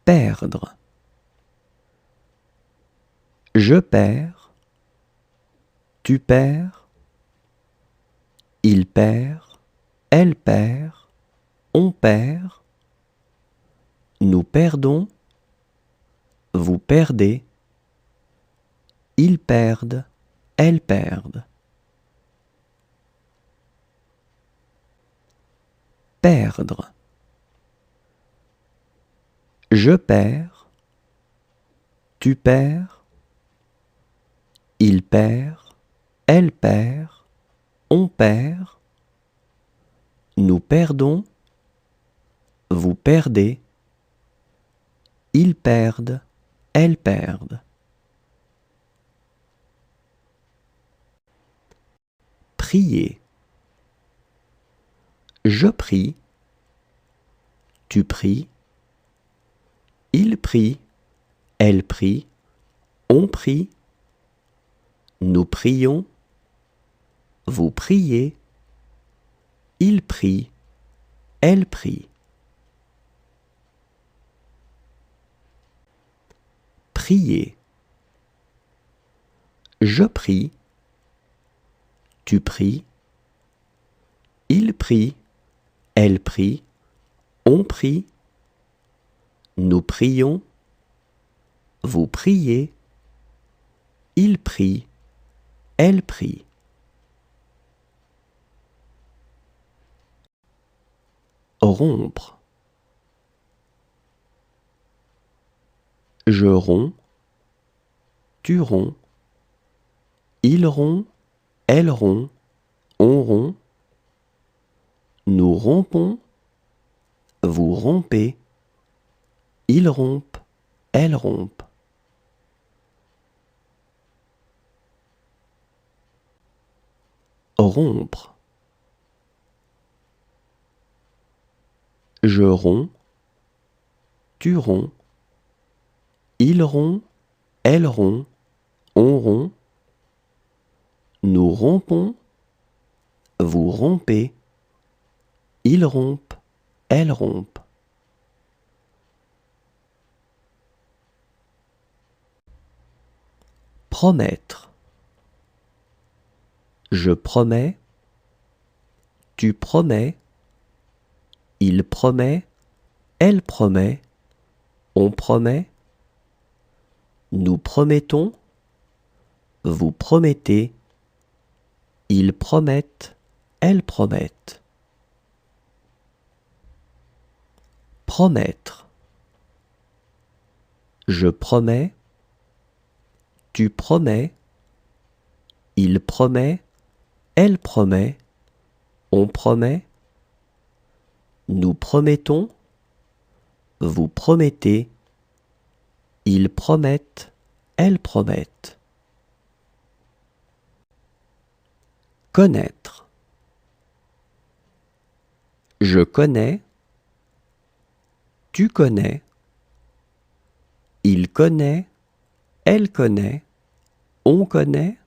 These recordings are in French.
Perdre. Je perds, tu perds, il perd, elle perd, on perd, nous perdons, vous perdez, ils perdent, elles perdent. Perdre. Je perds, tu perds, il perd, elle perd, on perd, nous perdons, vous perdez, ils perdent, elles perdent. Prier. Je prie, tu pries, il prie, elle prie, on prie, nous prions, vous priez, il prie, elle prie. Prier. Je prie, tu pries, il prie, elle prie, on prie, nous prions, vous priez, il prie, elle prie. Rompre. Je romps, tu romps, il rompt, elle rompt, on rompt, nous rompons, vous rompez, ils rompent, elles rompent. Rompre. Je romps, tu romps, il rompt, elle rompt, on rompt, nous rompons, vous rompez, ils rompent, elles rompent. Promettre. Je promets, tu promets, il promet, elle promet, on promet, nous promettons, vous promettez, ils promettent, elles promettent. Promettre. Je promets, tu promets, il promet, elle promet, on promet, nous promettons, vous promettez, ils promettent, elles promettent. Connaître. Je connais, tu connais, il connaît, elle connaît, on connaît,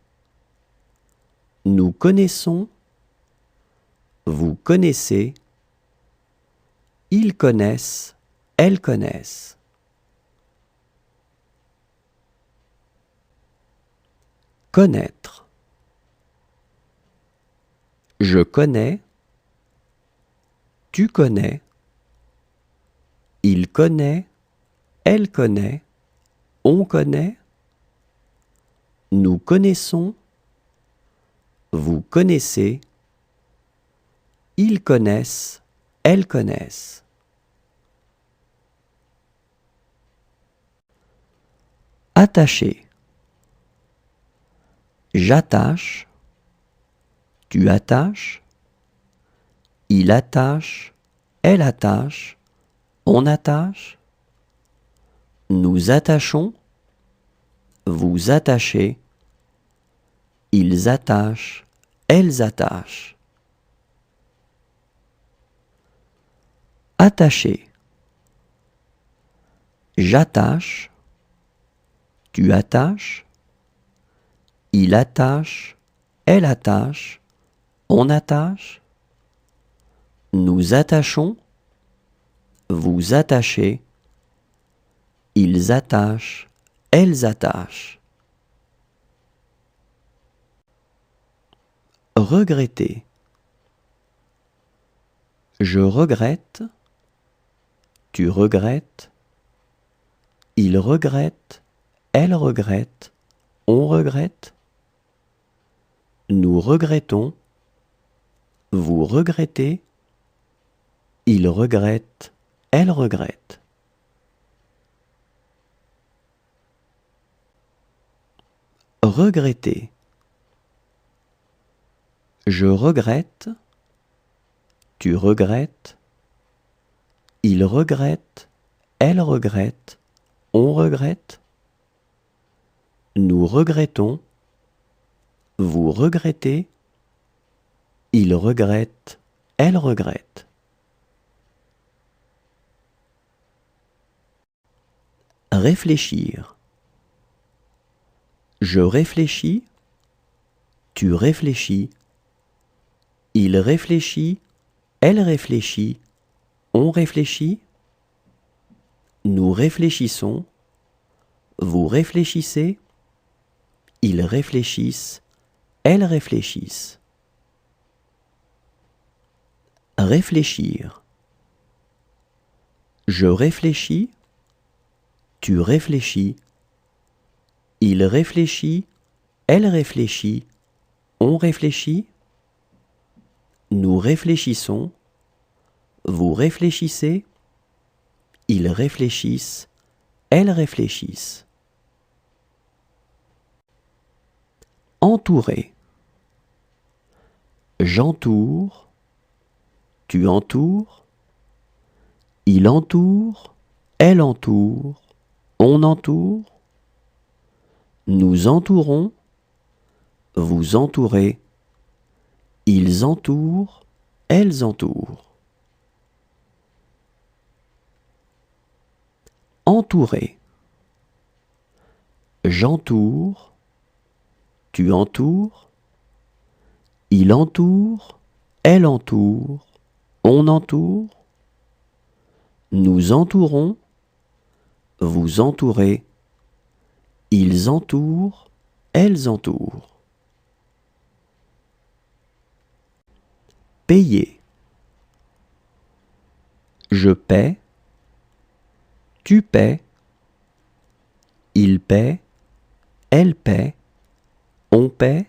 nous connaissons, vous connaissez, ils connaissent, elles connaissent. Connaître. Je connais, tu connais, il connaît, elle connaît, on connaît, nous connaissons, vous connaissez, ils connaissent, elles connaissent. Attacher. J'attache, tu attaches, il attache, elle attache, on attache, nous attachons, vous attachez, ils attachent, elles attachent. Attacher. J'attache, tu attaches, il attache, elle attache, on attache, nous attachons, vous attachez, Ils attachent, elles attachent. Regretter. Je regrette, tu regrettes, il regrette, elle regrette, on regrette. Nous regrettons, vous regrettez, il regrette, elle regrette. Regretter. Je regrette, tu regrettes, il regrette, elle regrette, on regrette. Nous regrettons, vous regrettez, il regrette, elle regrette. Réfléchir. Je réfléchis, tu réfléchis, il réfléchit, elle réfléchit, on réfléchit. Nous réfléchissons, vous réfléchissez, ils réfléchissent, elles réfléchissent. Réfléchir. Je réfléchis, tu réfléchis, il réfléchit, elle réfléchit, on réfléchit. Nous réfléchissons, vous réfléchissez, ils réfléchissent, elles réfléchissent. Entourer. J'entoure, tu entoures, il entoure, elle entoure, on entoure. Nous entourons, vous entourez, ils entourent, elles entourent. Entourer. J'entoure, tu entoures, il entoure, elle entoure, on entoure. Nous entourons, vous entourez, ils entourent, elles entourent. Payer. Je paie, tu paies, il paie, elle paie, on paie.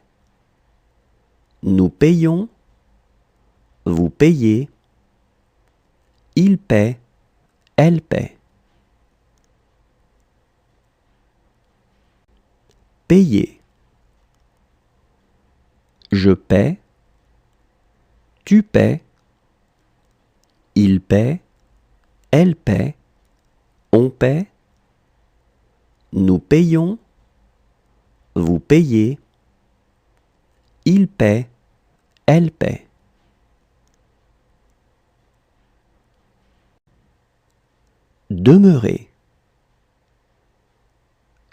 Nous payons, vous payez, il paie, elle paie. Payer. Je paie, tu paies, il paie, elle paie, on paie. Nous payons, vous payez, il paie, elle paie. Demeurer.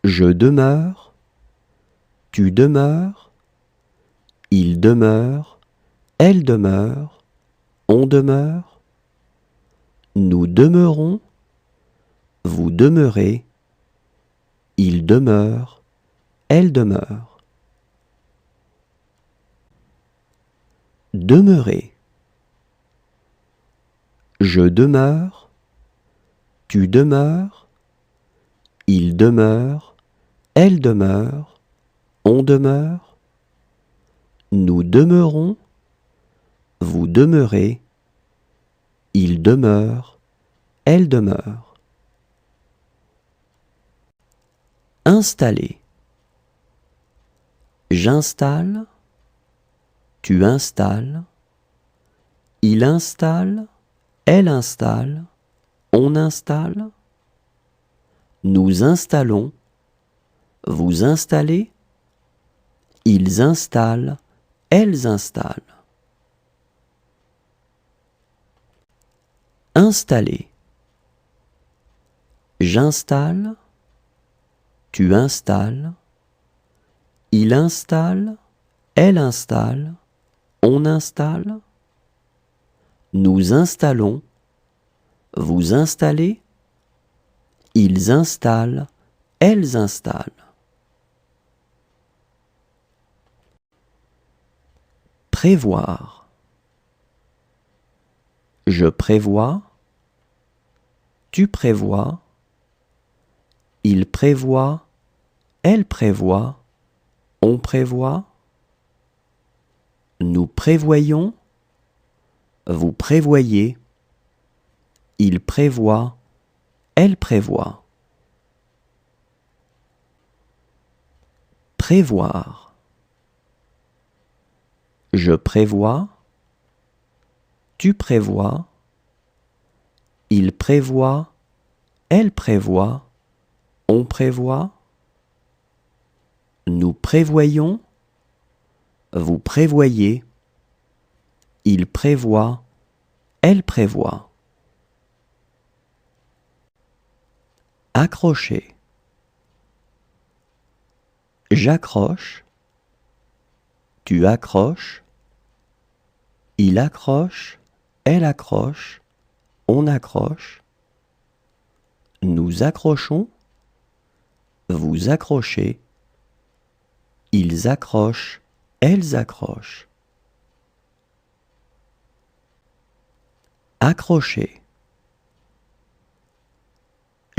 Je demeure, tu demeures, il demeure, elle demeure, on demeure. Nous demeurons, vous demeurez, il demeure, elle demeure. Demeurer. Je demeure, tu demeures, il demeure, elle demeure, on demeure. Nous demeurons, vous demeurez, il demeure, elle demeure. Installer. J'installe, tu installes, il installe, elle installe, on installe. Nous installons, vous installez, ils installent, elles installent. Installer. J'installe, tu installes, il installe, elle installe, on installe. Nous installons, vous installez, Ils installent, elles installent. Prévoir. Je prévois, tu prévois, il prévoit, elle prévoit, on prévoit, nous prévoyons, vous prévoyez, il prévoit, elle prévoit. Prévoir. Je prévois, tu prévois, il prévoit, elle prévoit, on prévoit, nous prévoyons, vous prévoyez, il prévoit, elle prévoit. Accrocher. J'accroche, tu accroches, il accroche, elle accroche, on accroche, nous accrochons, vous accrochez, ils accrochent, elles accrochent. Accrocher.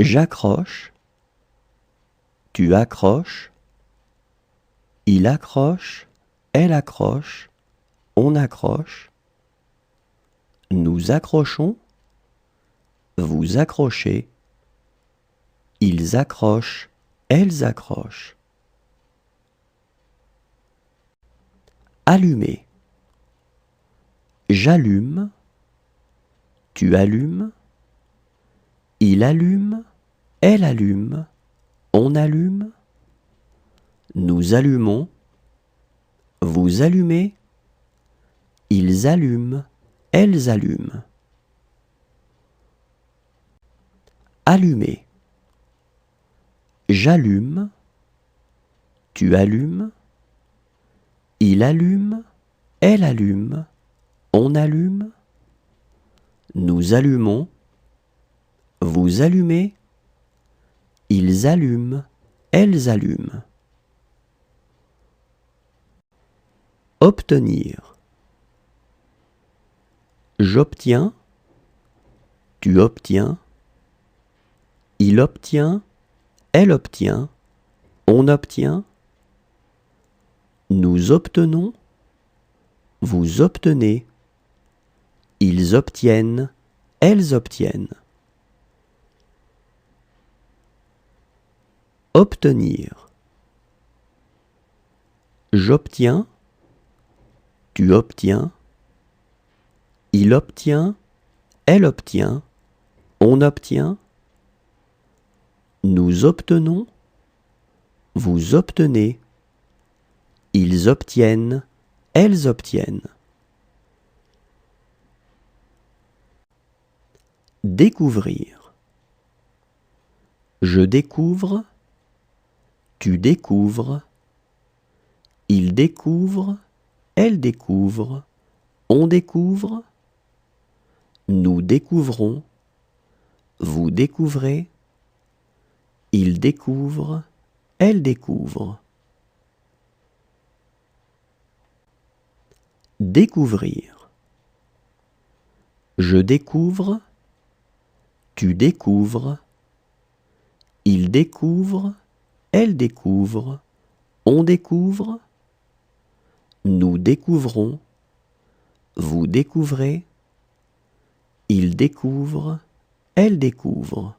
J'accroche, tu accroches, il accroche, elle accroche, on accroche, nous accrochons, vous accrochez, ils accrochent, elles accrochent. Allumer. J'allume, tu allumes, il allume, elle allume, on allume, nous allumons, vous allumez, ils allument, elles allument. Allumer. J'allume, tu allumes, il allume, elle allume, on allume, nous allumons, vous allumez, ils allument, elles allument. Obtenir. J'obtiens, tu obtiens, il obtient, elle obtient, on obtient, nous obtenons, vous obtenez, ils obtiennent, elles obtiennent. Obtenir. J'obtiens, tu obtiens, il obtient, elle obtient, on obtient, nous obtenons, vous obtenez, ils obtiennent, elles obtiennent. Découvrir. Je découvre, tu découvres, il découvre, elle découvre, on découvre, nous découvrons, vous découvrez, il découvre, elle découvre. Découvrir. Je découvre, tu découvres, il découvre, elle découvre, on découvre, nous découvrons, vous découvrez, il découvre, elle découvre.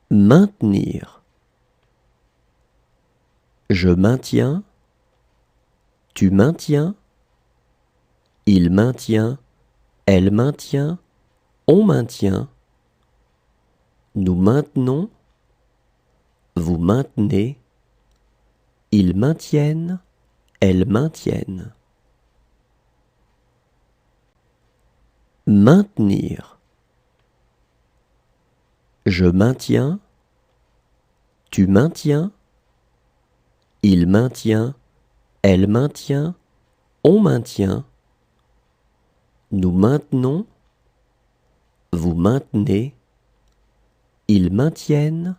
Maintenir. Je maintiens, tu maintiens, il maintient, elle maintient, on maintient, nous maintenons, vous maintenez, ils maintiennent, elles maintiennent. Maintenir. Je maintiens, tu maintiens, il maintient, elle maintient, on maintient, nous maintenons, vous maintenez, ils maintiennent,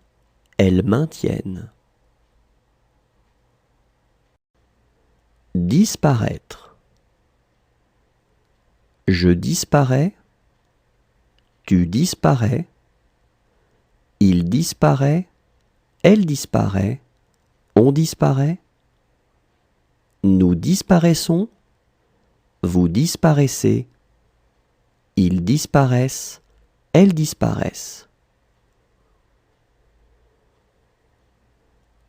elles maintiennent. Disparaître. Je disparais, tu disparais, il disparaît, elle disparaît, on disparaît, nous disparaissons, vous disparaissez, ils disparaissent, elles disparaissent.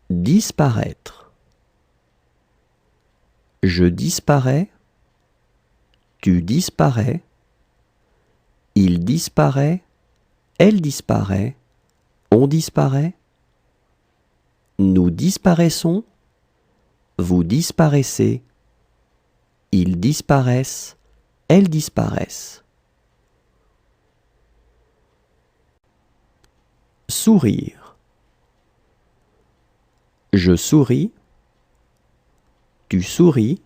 Disparaître. Je disparais, tu disparais, il disparaît, elle disparaît, on disparaît, nous disparaissons, vous disparaissez, ils disparaissent, elles disparaissent. Sourire. Je souris, tu souris,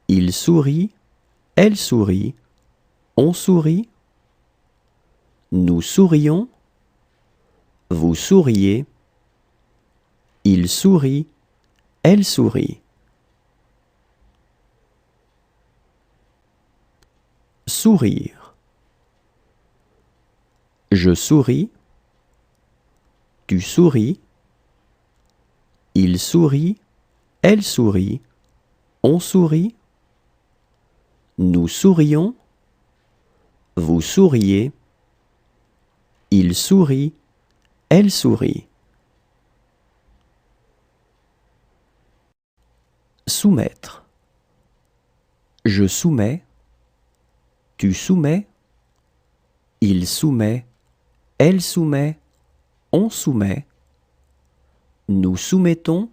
il sourit, elle sourit, on sourit, nous sourions, vous souriez, il sourit, elle sourit. Sourire. Je souris, tu souris, il sourit, elle sourit, on sourit, nous sourions, vous souriez, il sourit, elle sourit. Soumettre. Je soumets, tu soumets, il soumet, elle soumet, on soumet, nous soumettons,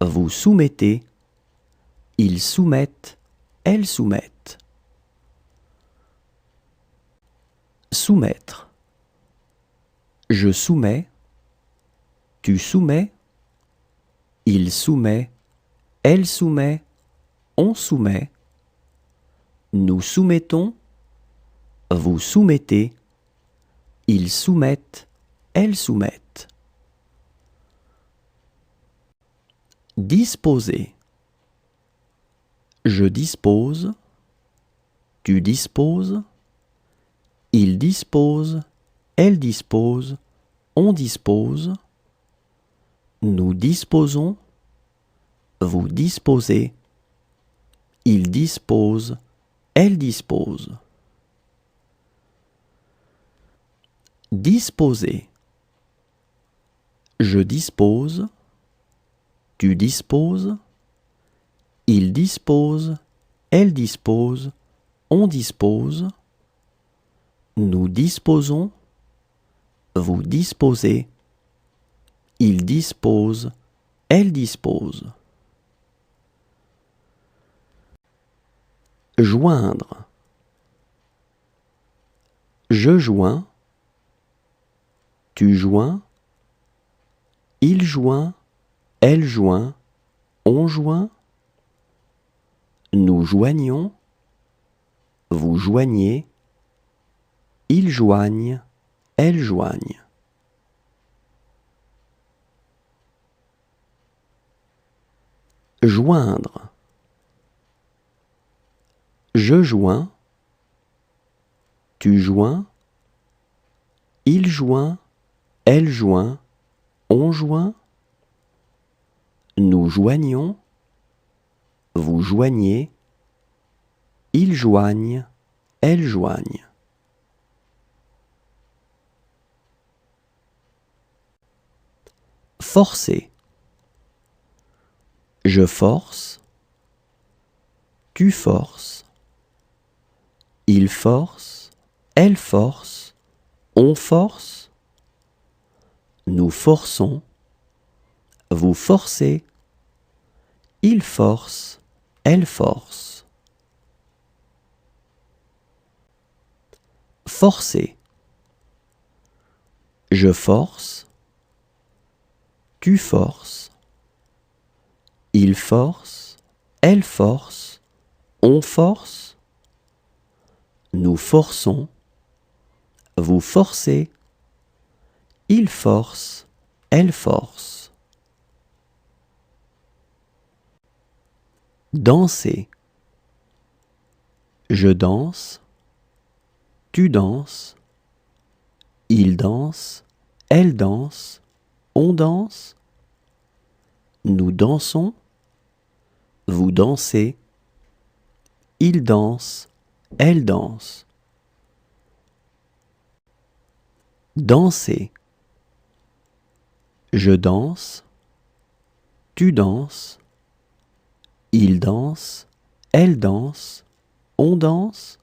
vous soumettez, ils soumettent, elles soumettent. Soumettre. Je soumets, tu soumets, il soumet, elle soumet, on soumet, nous soumettons, vous soumettez, ils soumettent, elles soumettent. Disposer. Je dispose, tu disposes, il dispose, elle dispose, on dispose, nous disposons, vous disposez, il dispose, elle dispose. Disposer. Je dispose, tu disposes, il dispose, elle dispose, on dispose, nous disposons, vous disposez, il dispose, elle dispose. Joindre. Je joins, tu joins, il joint, elle joint, on joint, nous joignons, vous joignez, ils joignent, elles joignent. Joindre. Je joins, tu joins, il joint, elle joint, on joint, nous joignons, vous joignez, ils joignent, elles joignent. Forcer. Je force, tu forces, il force, elle force, on force, nous forçons, vous forcez, il force, elle force. Forcer. Je force, tu forces, il force, elle force, on force, Nous forçons. Vous forcez. Il force. Elle force. Danser. Je danse. Tu danses. Il danse. Elle danse. On danse. Nous dansons. Vous dansez. Il danse. Elle danse. Danser. Je danse. Tu danses. Il danse. Elle danse. On danse.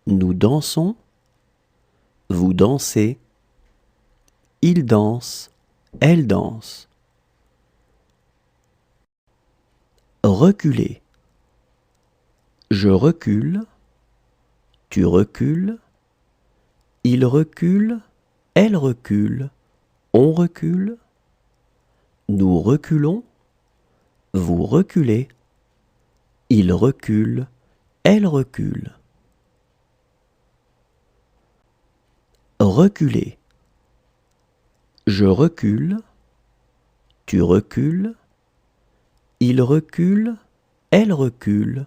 Nous dansons. Vous dansez. Il danse. Elle danse. Reculer. Je recule. Tu recules. Il recule. Elle recule. On recule. Nous reculons. Vous reculez. Il recule. Elle recule. Reculer. Je recule. Tu recules. Il recule. Elle recule.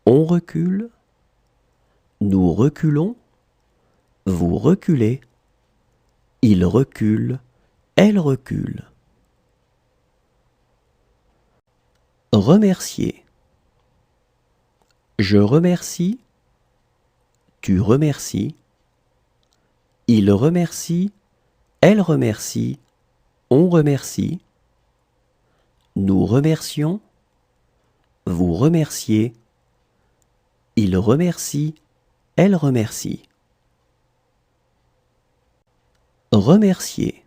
On recule. Nous reculons. Vous reculez. Il recule. Elle recule. Remercier. Je remercie. Tu remercies. Il remercie. Elle remercie. On remercie. Nous remercions. Vous remerciez. Il remercie. Elle remercie. Remercier.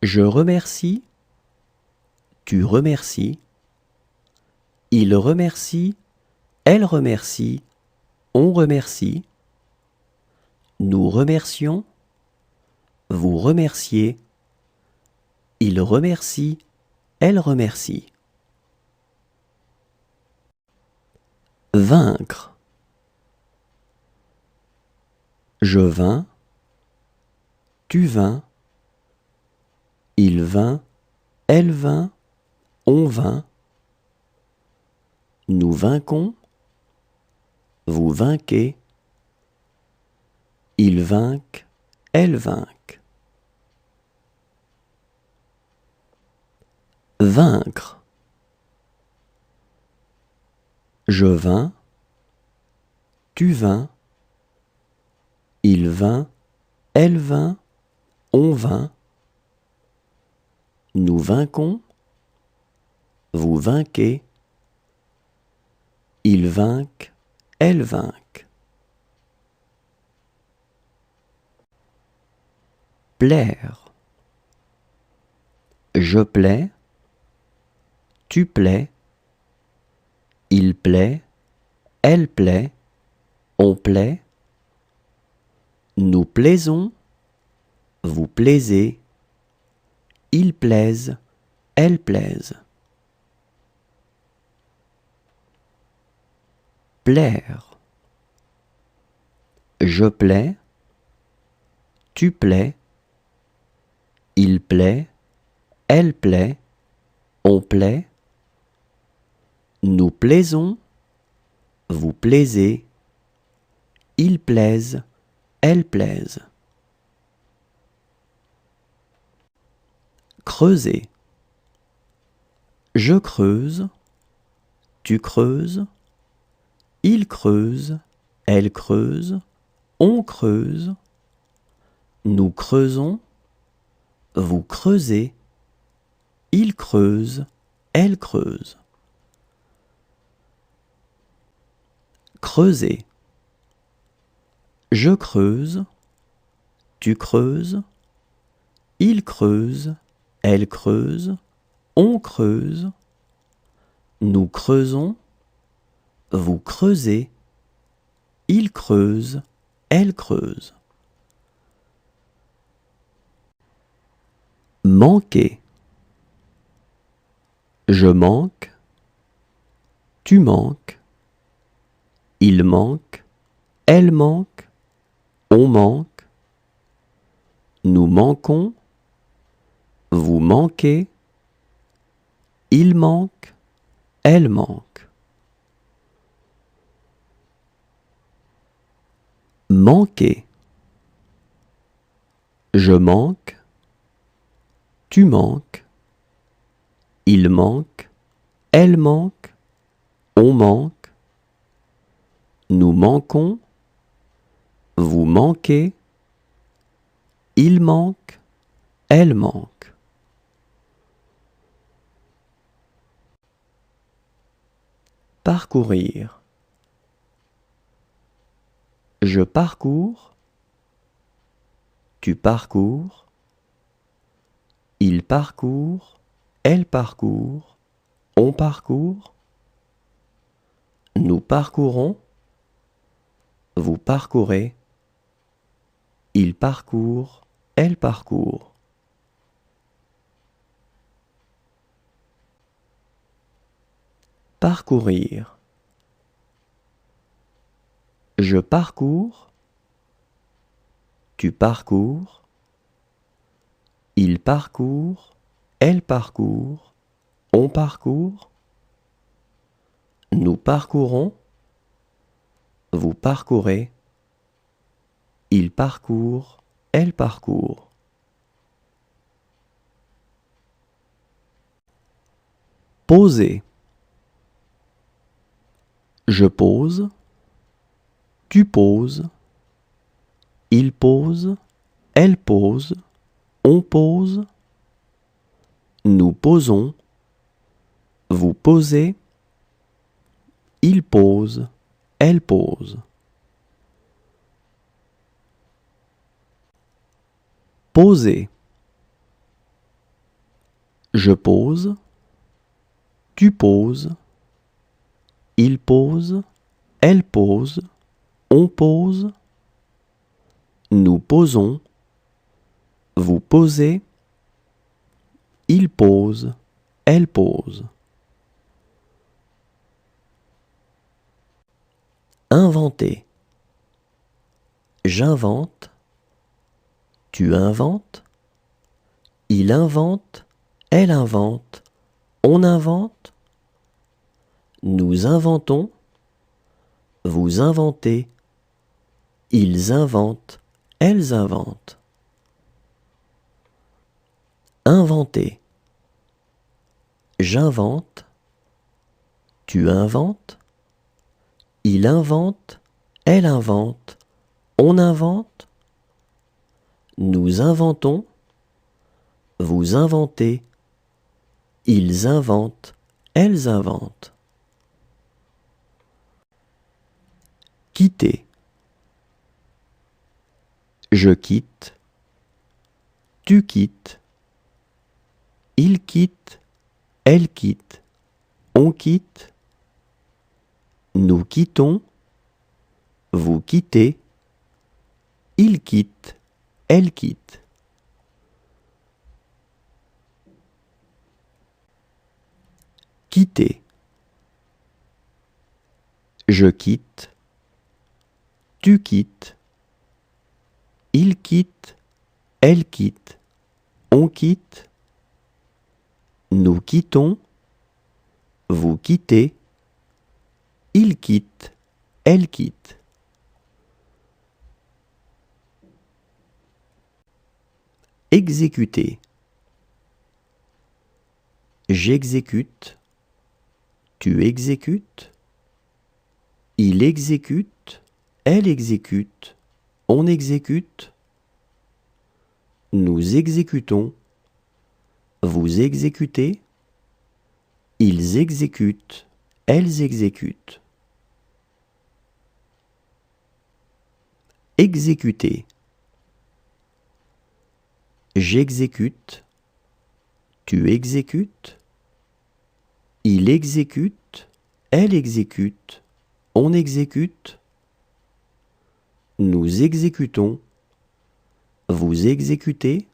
Je remercie. Tu remercies. Il remercie. Elle remercie. On remercie. Nous remercions. Vous remerciez. Il remercie. Elle remercie. Vaincre. Je vins. Tu vins. Il vint. Elle vint. On vint. Nous vainquons. Vous vainquez. Il vainque. Elle vainque. Vaincre. Je vins. Tu vins. Il vint. Elle vint. On vint. Nous vainquons. Vous vainquez. Il vainque. Elle vainque. Plaire. Je plais. Tu plais. Il plaît. Elle plaît. On plaît. Nous plaisons. Vous plaisez. Ils plaisent. Elles plaisent. Plaire. Je plais. Tu plais. Il plaît. Elle plaît. On plaît. Nous plaisons. Vous plaisez. Ils plaisent. Elles plaisent. Creuser. Je creuse. Tu creuses. Il creuse. Elle creuse. On creuse. Nous creusons. Vous creusez. Il creuse. Elle creuse. Creuser. Je creuse. Tu creuses. Il creuse. Elle creuse. On creuse. Nous creusons. Vous creusez. Il creuse. Elle creuse. Manquer. Je manque. Tu manques. il manque, elle manque, on manque, nous manquons, vous manquez, il manque, elle manque. Manquer. Je manque, tu manques, il manque, elle manque, on manque, nous manquons, vous manquez, il manque, elle manque. Parcourir. Je parcours, tu parcours, il parcourt, elle parcourt, on parcourt, nous parcourons, vous parcourez, il parcourt, elle parcourt. Parcourir. Je parcours, tu parcours, il parcourt, elle parcourt, on parcourt, nous parcourons, vous parcourez, il parcourt, elle parcourt. Poser. Je pose, tu poses, il pose, elle pose, on pose, nous posons, vous posez, il pose, elle pose. Poser. Je pose, tu poses, il pose, elle pose, on pose, nous posons, vous posez, il pose, elle pose. Inventer. J'invente, tu inventes, il invente, elle invente, on invente, nous inventons, vous inventez, ils inventent, elles inventent. Inventer. J'invente, tu inventes, il invente, elle invente, on invente, nous inventons, vous inventez, ils inventent, elles inventent. Quitter. Je quitte, tu quittes, il quitte, elle quitte, on quitte, nous quittons, vous quittez, il quitte, elle quitte. Quitter. Je quitte, tu quittes, il quitte, elle quitte, on quitte, nous quittons, vous quittez, il quitte, elle quitte. Exécuter. J'exécute, tu exécutes, il exécute, elle exécute, on exécute, nous exécutons, vous exécutez, ils exécutent, elles exécutent. Exécuter. J'exécute, tu exécutes, il exécute, elle exécute, on exécute, nous exécutons, vous exécutez,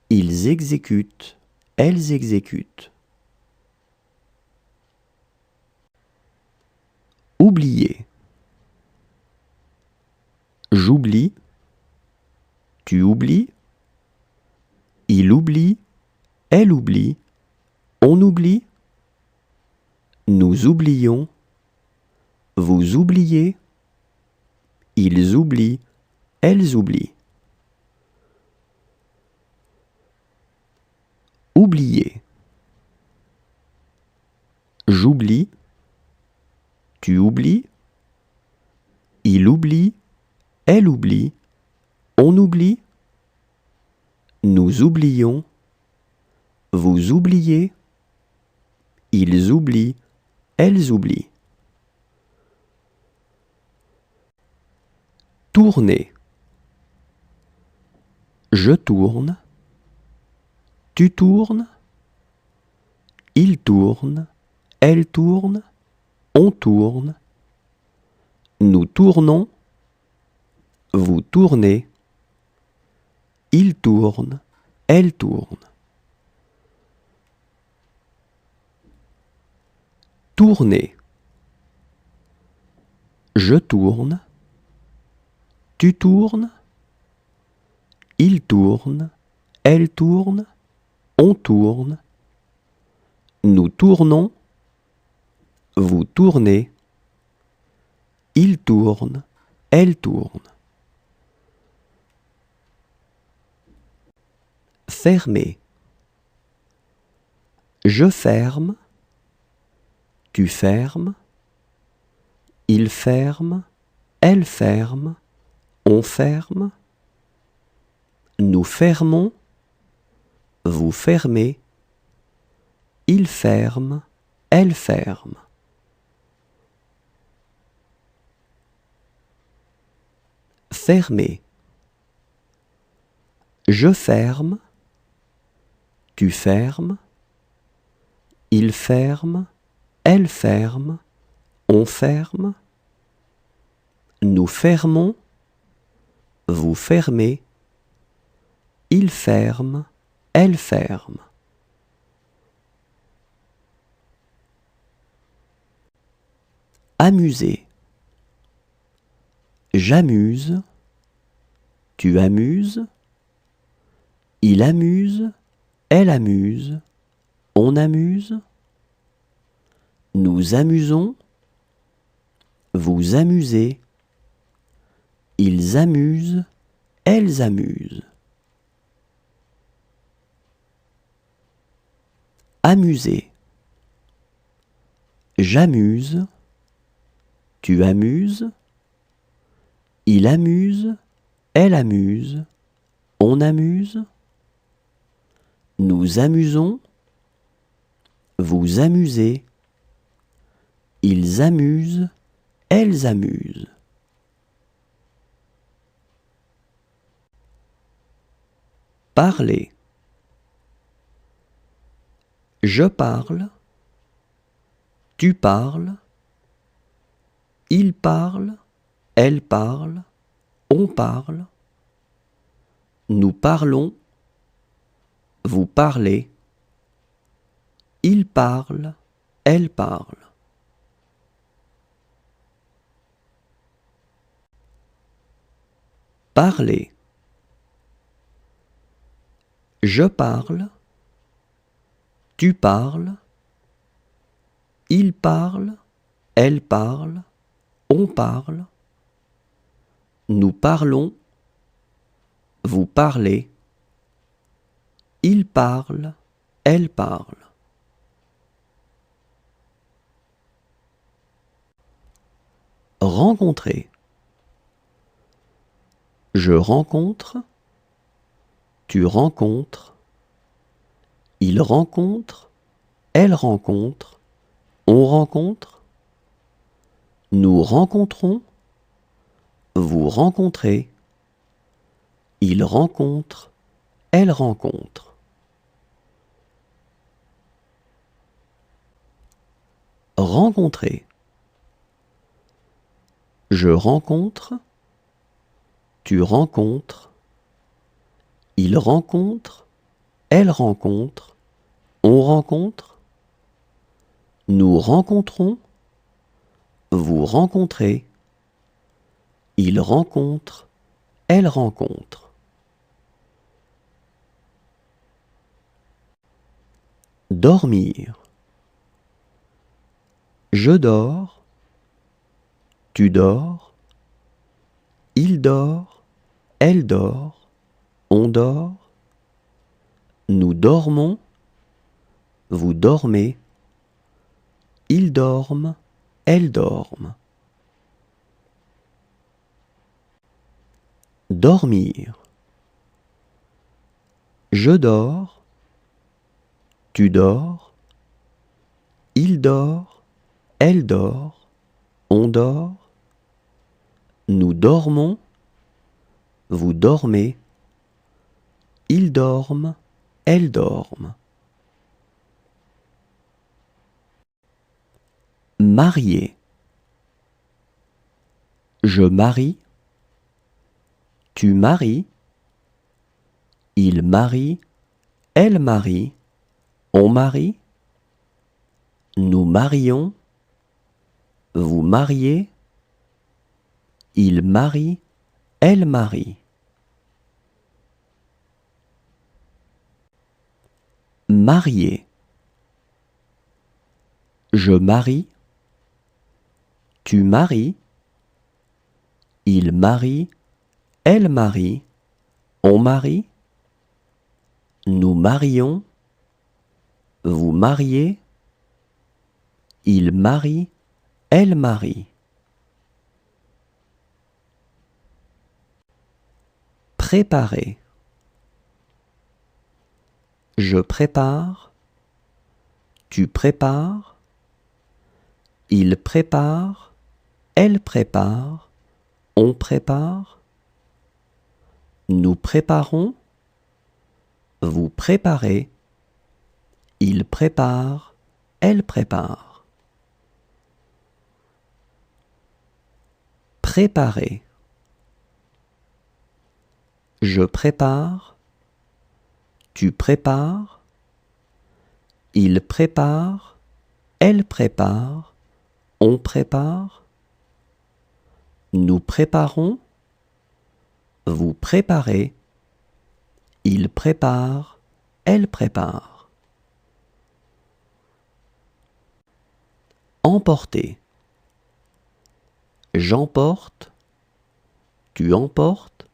ils exécutent, elles exécutent. Oublier. J'oublie. Tu oublies. Il oublie. Elle oublie. On oublie. Nous oublions. Vous oubliez. Ils oublient. Elles oublient. Oublier. J'oublie. Tu oublies. Il oublie. Elle oublie. On oublie. Nous oublions. Vous oubliez. Ils oublient. Elles oublient. Tourner. Je tourne. Tu tournes. Il tourne. Elle tourne. On tourne. Nous tournons. Vous tournez. Il tourne. Elle tourne. Tourner. Je tourne. Tu tournes. Il tourne. Elle tourne. On tourne. Nous tournons. Vous tournez. Il tourne. Elle tourne. Fermer. Je ferme. Tu fermes. Il ferme. Elle ferme. On ferme. Nous fermons. Vous fermez. Il ferme. Elle ferme. Fermer. Je ferme. Tu fermes. Il ferme. Elle ferme. On ferme. Nous fermons. Vous fermez. Il ferme. Elle ferme. Amuser. J'amuse. Tu amuses. Il amuse. Elle amuse. On amuse. Nous amusons. Vous amusez. Ils amusent. Elles amusent. Amuser. J'amuse. Tu amuses. Il amuse. Elle amuse. On amuse. Nous amusons. Vous amusez. Ils amusent. Elles amusent. Parler. Je parle. Tu parles. Il parle. Elle parle. On parle. Nous parlons. Vous parlez. Il parle. Elle parle. Parler. Je parle. Tu parles. Il parle. Elle parle. On parle. Nous parlons. Vous parlez. Il parle. Elle parle. Rencontrer. Je rencontre. Tu rencontres. Il rencontre. Elle rencontre. On rencontre. Nous rencontrons. Vous rencontrez. Il rencontre. Elle rencontre. Rencontrer. Je rencontre. Tu rencontres. Il rencontre. Elle rencontre. On rencontre. Nous rencontrons. vous rencontrez, il rencontre, elle rencontre. Dormir. Je dors, tu dors, il dort, elle dort, on dort, nous dormons, vous dormez, ils dorment, elles dorment. Dormir. Je dors, tu dors, il dort, elle dort, on dort, nous dormons, vous dormez, ils dorment, elles dorment. Marier. Je marie, tu maries, il marie, elle marie, on marie, nous marions, vous mariez, il marie, elle marie. Marier. Je marie, tu maries, il marie, elle marie, on marie, nous marions, vous mariez, il marie, elle marie. Préparer. Je prépare, tu prépares, il prépare, elle prépare, on prépare, nous préparons, vous préparez, il prépare, elle prépare. Préparer. Je prépare, tu prépares, il prépare, elle prépare, on prépare, nous préparons, vous préparez, il prépare, elle prépare. Emporter. J'emporte, tu emportes,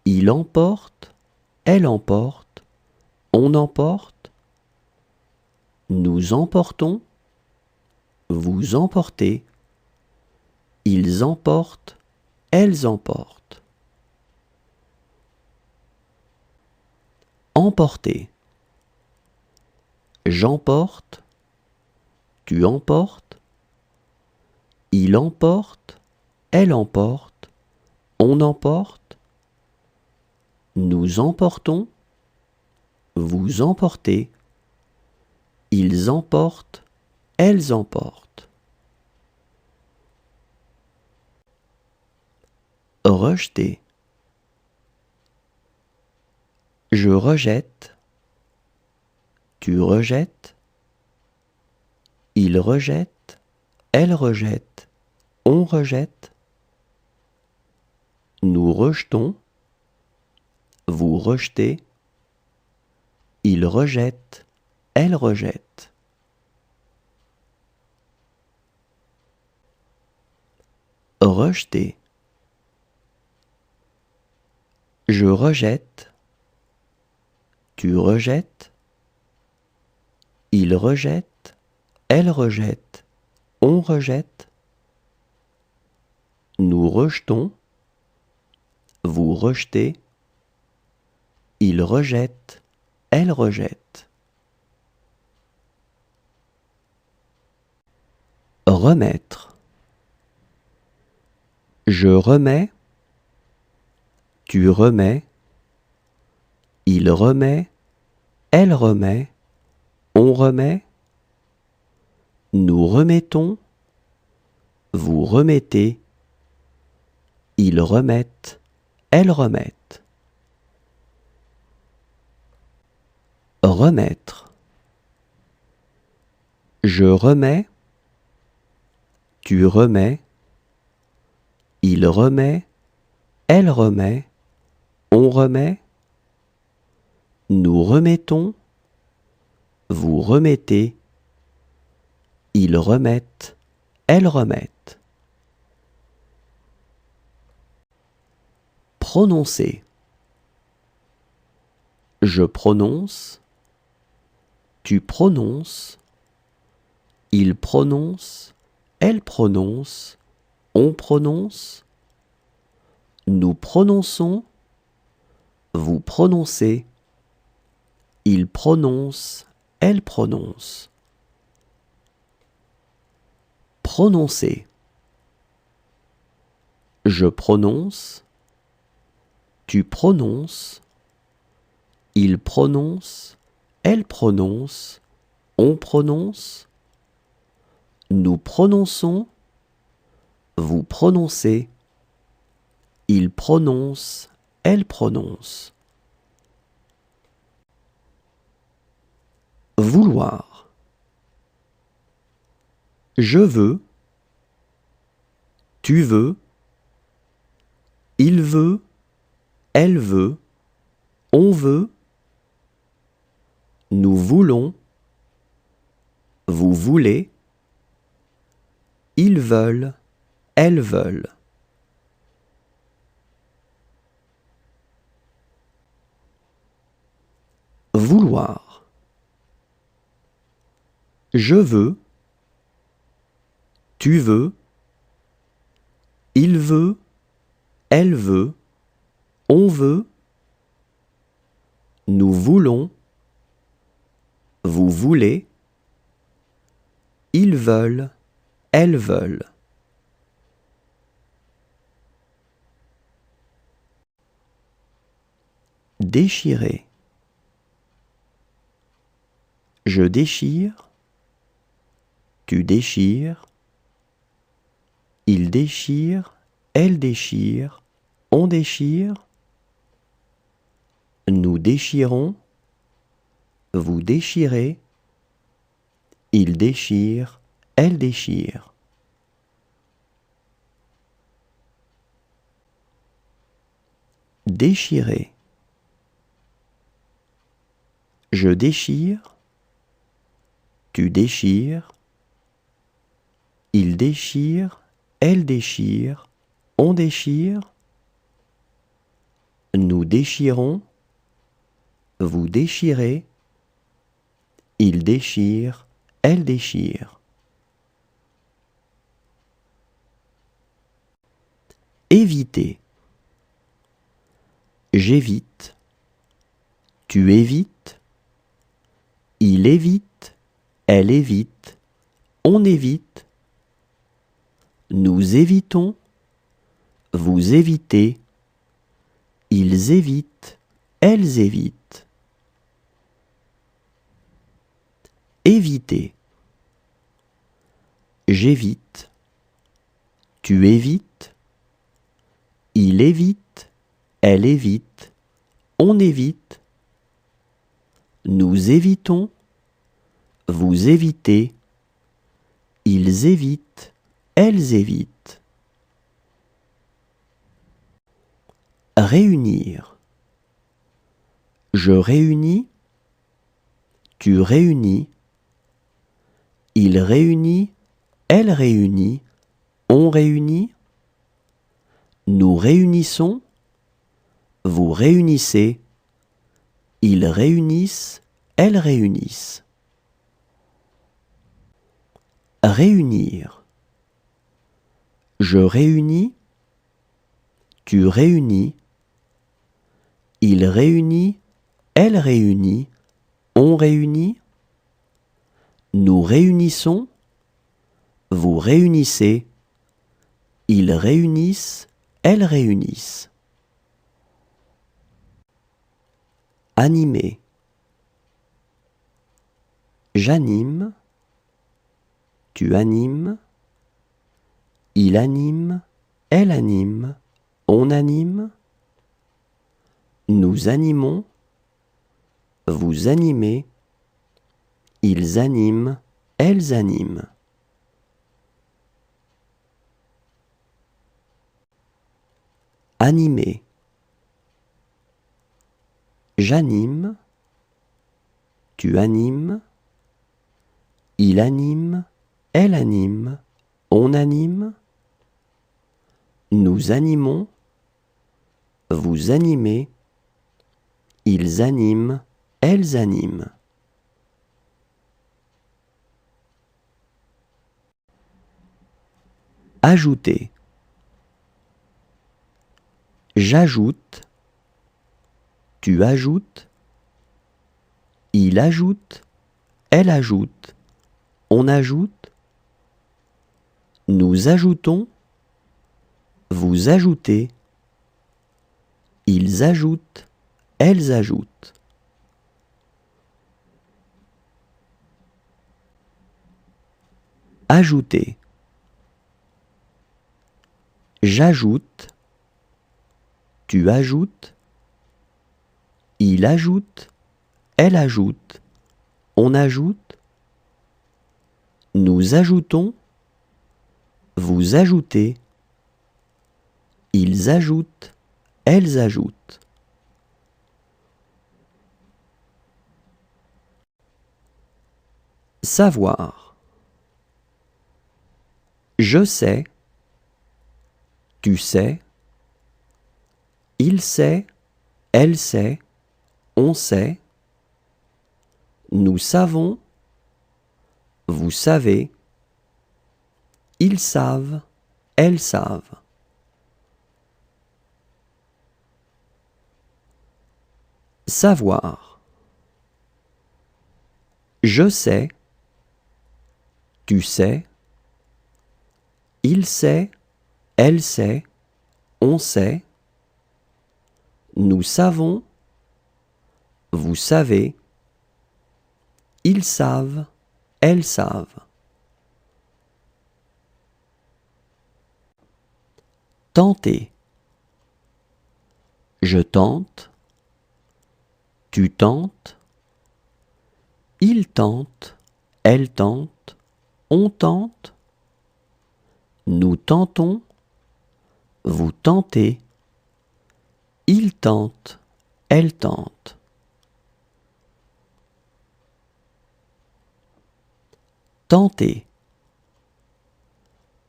il emporte, elle emporte, on emporte, nous emportons, vous emportez, ils emportent, elles emportent. Emporter. J'emporte, tu emportes, il emporte, elle emporte, on emporte, nous emportons, vous emportez, ils emportent, elles emportent. Rejeter. Je rejette, tu rejettes, il rejette, elle rejette, on rejette, nous rejetons, vous rejetez, il rejette, elle rejette. Rejeter. Je rejette, tu rejettes, il rejette, elle rejette, on rejette, nous rejetons, vous rejetez, il rejette, elle rejette. Remettre. Je remets, tu remets, il remet, elle remet, on remet, nous remettons, vous remettez, ils remettent, elles remettent. Remettre. Je remets, tu remets, il remet, elle remet, on remet, nous remettons, vous remettez, ils remettent, elles remettent. Prononcer. Je prononce, tu prononces, il prononce, elle prononce, on prononce, nous prononçons, vous prononcez, il prononce, elle prononce. Prononcer. Je prononce, tu prononces, il prononce, elle prononce, on prononce, nous prononçons, vous prononcez, il prononce, elle prononce. Vouloir. Je veux, tu veux, il veut, elle veut, on veut, nous voulons, vous voulez, ils veulent, elles veulent. Vouloir. Je veux, tu veux, il veut, elle veut, on veut, nous voulons, vous voulez, ils veulent, elles veulent. Déchirer. Je déchire, tu déchires, il déchire, elle déchire, on déchire, nous déchirons, vous déchirez, il déchire, elle déchire. Déchirer. Je déchire, tu déchires, il déchire, elle déchire, on déchire, nous déchirons, vous déchirez, il déchire, elle déchire. Éviter. J'évite, tu évites, il évite, elle évite, on évite, nous évitons, vous évitez, ils évitent, elles évitent. Éviter. J'évite, tu évites, il évite, elle évite, on évite, nous évitons, vous évitez, ils évitent, elles évitent. Réunir. Je réunis, tu réunis, il réunit, elle réunit, on réunit, nous réunissons, vous réunissez, ils réunissent, elles réunissent. Réunir. Je réunis, tu réunis, il réunit, elle réunit, on réunit, nous réunissons, vous réunissez, ils réunissent, elles réunissent. Animer. J'anime, tu animes, il anime, elle anime, on anime, nous animons, vous animez, ils animent, elles animent. animer. J'anime, tu animes, il anime, elle anime, on anime, nous animons, vous animez, ils animent, elles animent. Ajouter. J'ajoute, tu ajoutes, il ajoute, elle ajoute, on ajoute, nous ajoutons, vous ajoutez, ils ajoutent, elles ajoutent. Ajouter. J'ajoute, tu ajoutes, il ajoute, elle ajoute, on ajoute, nous ajoutons, vous ajoutez, ils ajoutent, elles ajoutent. Savoir. Je sais, tu sais, il sait, elle sait, on sait, nous savons, vous savez, ils savent, elles savent. Savoir. Je sais, tu sais, il sait, elle sait, on sait, nous savons, vous savez, ils savent, elles savent. Tenter. Je tente, tu tentes, il tente, elle tente, on tente, nous tentons, vous tentez, il tente, elle tente. Tenter.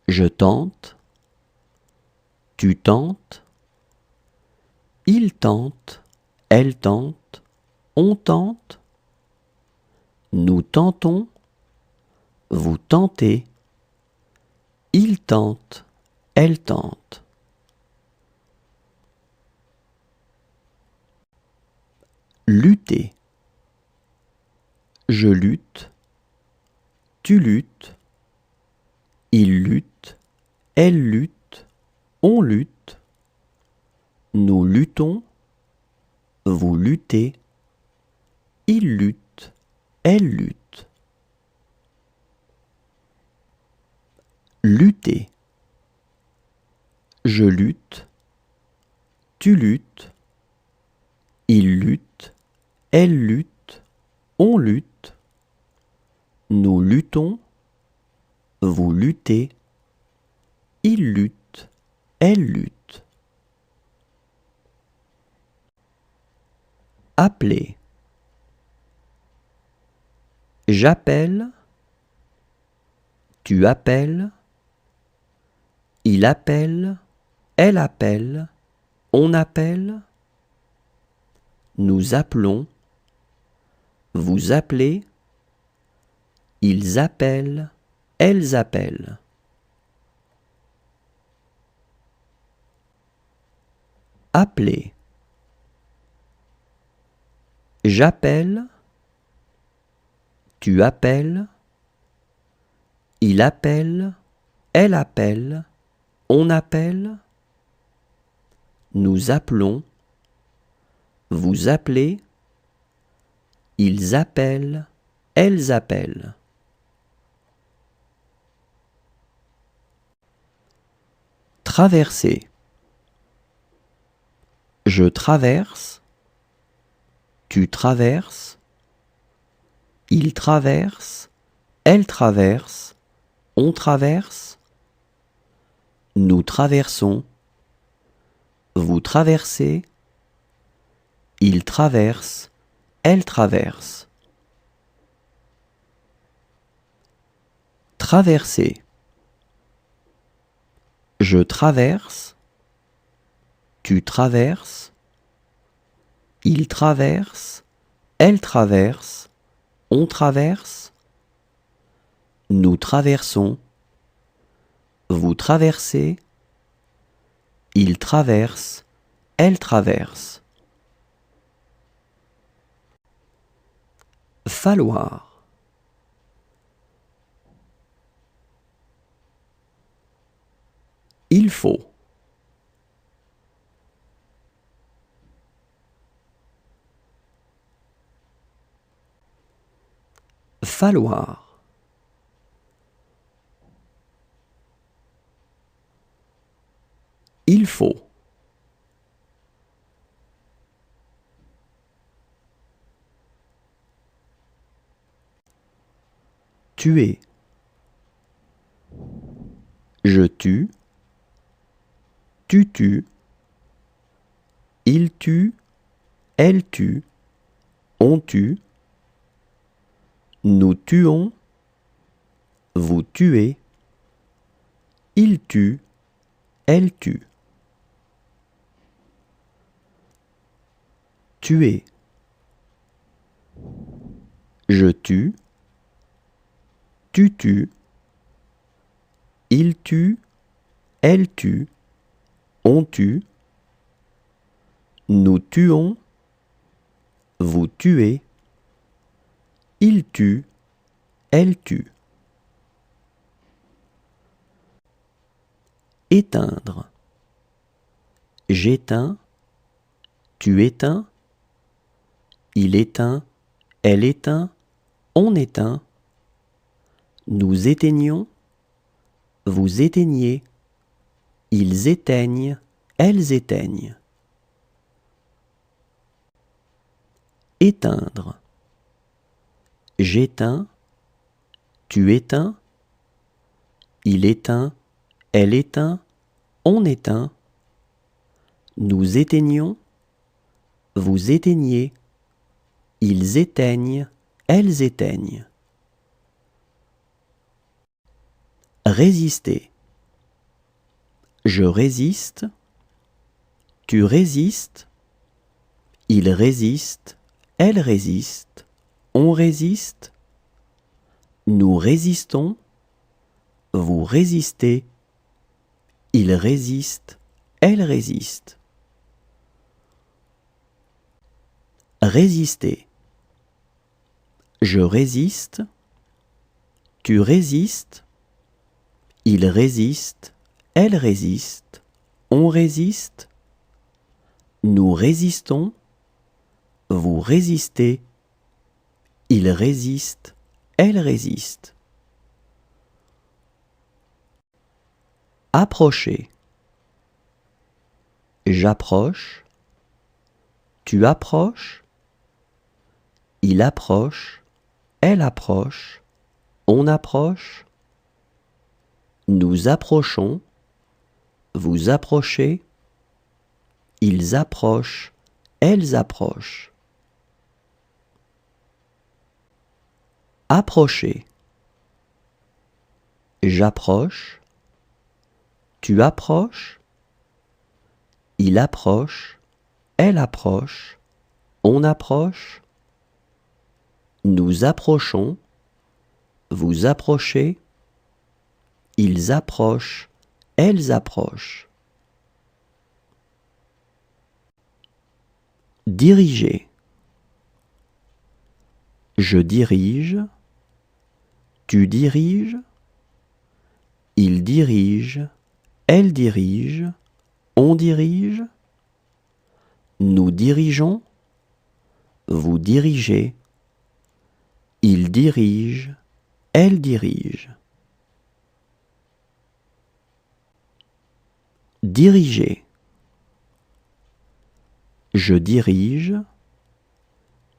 Je tente, tu tentes, il tente, elle tente, on tente, nous tentons, vous tentez, il tente, elle tente. Lutter. Je lutte, tu luttes, il lutte, elle lutte, on lutte, nous luttons, vous luttez, il lutte, elle lutte. Lutter. Je lutte, tu luttes, il lutte, elle lutte, on lutte, nous luttons, vous luttez, il lutte, elle lutte. Appeler. J'appelle, tu appelles, il appelle, elle appelle, on appelle, nous appelons, vous appelez, ils appellent, elles appellent. Appeler. J'appelle, tu appelles, il appelle, elle appelle, on appelle, nous appelons, vous appelez, ils appellent, elles appellent. Traverser. Je traverse, tu traverses, il traverse, elle traverse, on traverse, nous traversons, vous traversez, il traverse, elle traverse. Traverser. Je traverse, tu traverses, il traverse, elle traverse, on traverse, nous traversons, vous traversez, il traverse, elle traverse. Falloir. Il faut. Falloir. Il faut. Tuer. Je tue, tu tues, il tue, elle tue, on tue, nous tuons, vous tuez, il tue, elle tue. Tuer. Je tue, tu tues, il tue, elle tue, on tue, nous tuons, vous tuez, il tue, elle tue. Éteindre. J'éteins, tu éteins, il éteint, elle éteint, on éteint, nous éteignons, vous éteignez, ils éteignent, elles éteignent. Éteindre. J'éteins, tu éteins, il éteint, elle éteint, on éteint, nous éteignons, vous éteignez, ils éteignent, elles éteignent. Résister. Je résiste, tu résistes, il résiste, elle résiste, on résiste, nous résistons, vous résistez, il résiste, elle résiste. Résister. Je résiste, tu résistes, il résiste, elle résiste, on résiste, nous résistons, vous résistez, il résiste, elle résiste. Approcher. J'approche, tu approches, il approche, elle approche, on approche, nous approchons, vous approchez, ils approchent, elles approchent. Approcher. J'approche, tu approches, il approche, elle approche, on approche, nous approchons, vous approchez, ils approchent, elles approchent. Diriger. Je dirige, tu diriges, il dirige, elle dirige, on dirige, nous dirigeons, vous dirigez, il dirige, elle dirige. Diriger. Je dirige,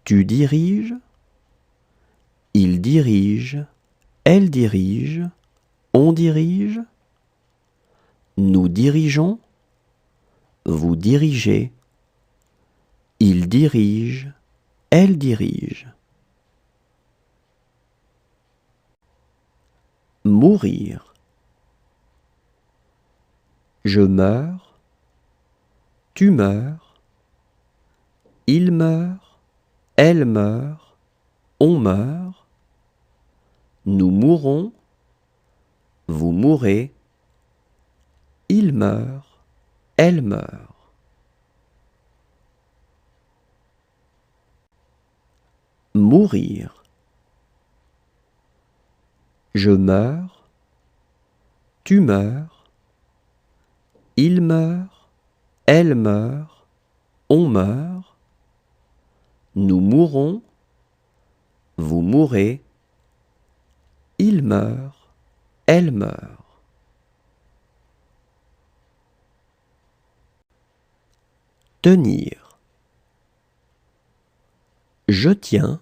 tu diriges, il dirige, elle dirige, on dirige, nous dirigeons, vous dirigez, il dirige, elle dirige. Mourir. Je meurs, tu meurs, il meurt, elle meurt, on meurt, nous mourrons, vous mourrez, il meurt, elle meurt. Mourir. Je meurs, tu meurs, il meurt, elle meurt, on meurt, nous mourrons, vous mourrez, il meurt, elle meurt. Tenir. Je tiens,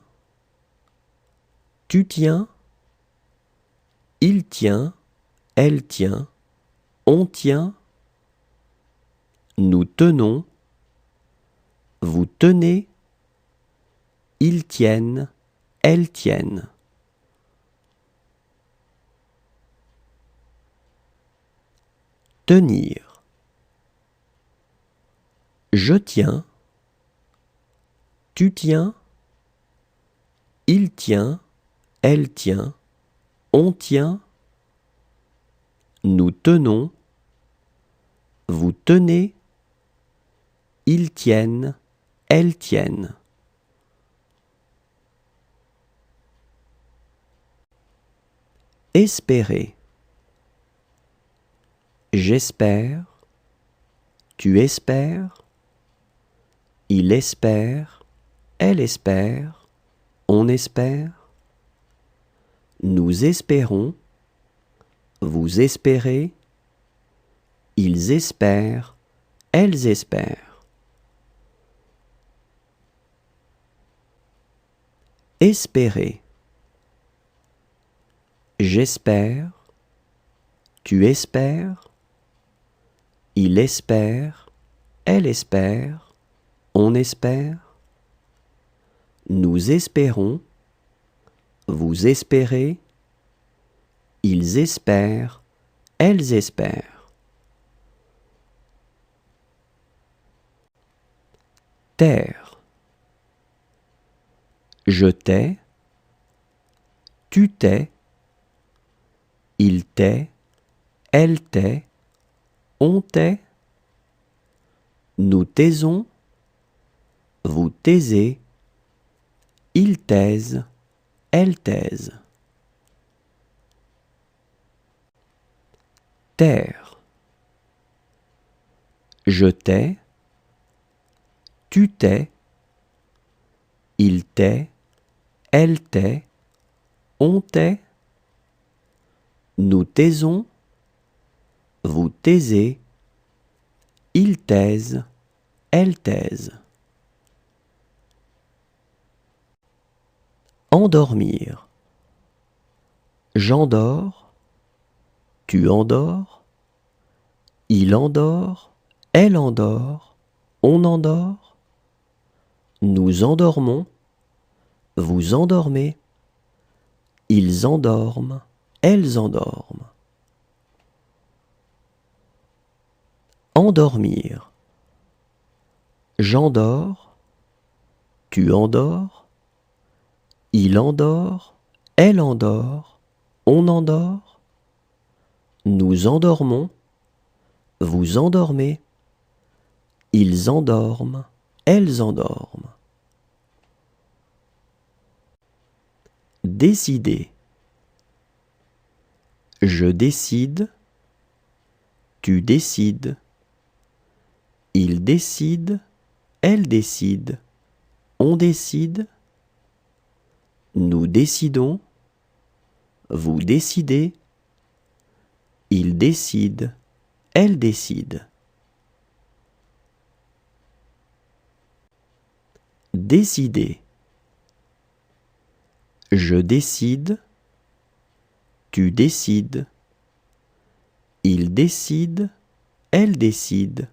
tu tiens, il tient, elle tient, on tient, nous tenons, vous tenez, ils tiennent, elles tiennent. Tenir. Je tiens, tu tiens, il tient, elle tient, on tient, nous tenons, vous tenez, ils tiennent, elles tiennent. Espérer. J'espère, tu espères, il espère, elle espère, on espère, nous espérons, vous espérez, ils espèrent, elles espèrent. Espérer. J'espère, tu espères, il espère, elle espère, on espère, nous espérons, vous espérez, ils espèrent, elles espèrent. Taire. Je tais, tu tais, il tait, elle tait, on tait, nous taisons, vous taisez, ils taisent, elles taisent. Taire. Je tais, tu tais, il tait, elle tait, on tait, nous taisons, vous taisez, ils taisent, elles taisent. Endormir. J'endors, tu endors, il endort, elle endort, on endort, nous endormons, vous endormez, ils endorment, elles endorment. Endormir. J'endors, tu endors, il endort, elle endort, on endort, nous endormons, vous endormez, ils endorment, elles endorment. Décider. Je décide, tu décides, il décide, elle décide, on décide, nous décidons, vous décidez, il décide, elle décide. Décider. Je décide, tu décides, il décide, elle décide,